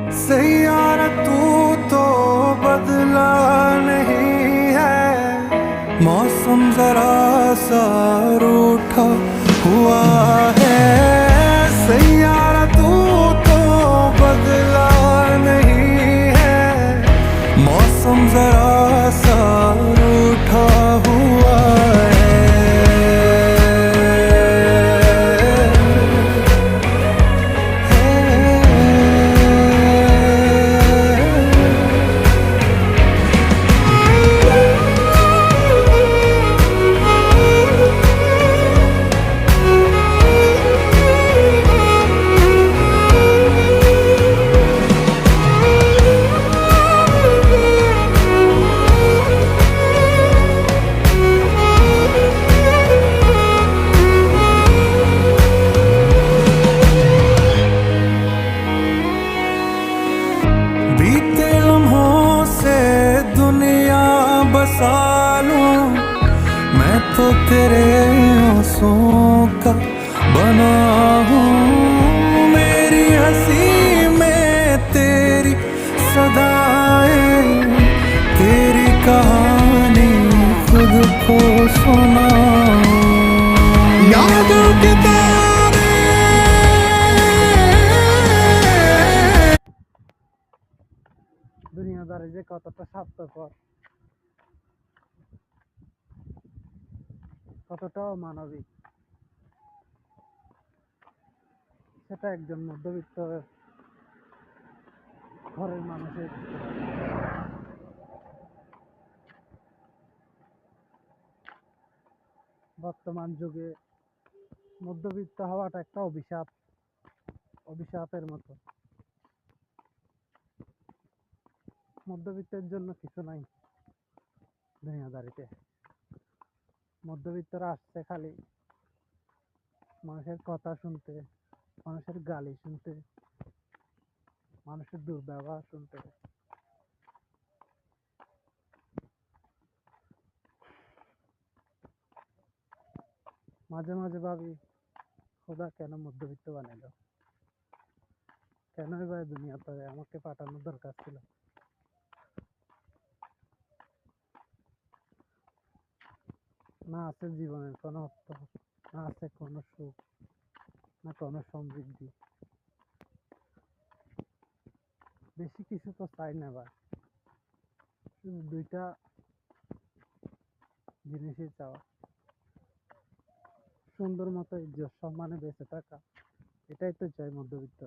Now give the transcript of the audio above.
सैयारा तू तो बदला नहीं है, मौसम जरा सा रूठा हुआ है। सैयारा तू तो बदला नहीं है, मौसम जरा सा रूठा हुआ है। बीते लम्हों से दुनिया बसा लूं, मैं तो तेरे आंसुओं का बना हूँ। मेरी हंसी में तेरी सदाएं, तेरी कहानी खुद को सुनाऊं। यादों के तारे দুনিয়াদারি যে কতটা স্বার্থপর, কতটা মানবিক, সেটা একজন মধ্যবিত্ত ঘরের মানুষের বুঝতে পারে। বর্তমান যুগে মধ্যবিত্ত হওয়াটা একটা অভিশাপ, অভিশাপের মতো। মধ্যবিত্তের জন্য কিছু নাই দুনিয়াদারিতে। মধ্যবিত্তরা আসছে খালি মানুষের কথা শুনতে, মানুষের গালি শুনতে, মানুষের দুর্ব্যবহার শুনতে। মাঝে মাঝে ভাবি, খোদা কেন মধ্যবিত্ত বানাইলো? কেনই বা দুনিয়াতে আমাকে পাঠানোর দরকার ছিল? না আছে জীবনের কোনো অর্থ, না আছে কোনো সুখ, না কোনো সমৃদ্ধি। বেশি কিছু তো চাই না ভাই, শুধু দুইটা জিনিসই চাওয়া, সুন্দর মতো ইজ্জত সম্মানে বেঁচে থাকা। এটাই তো চাই মধ্যবিত্ত।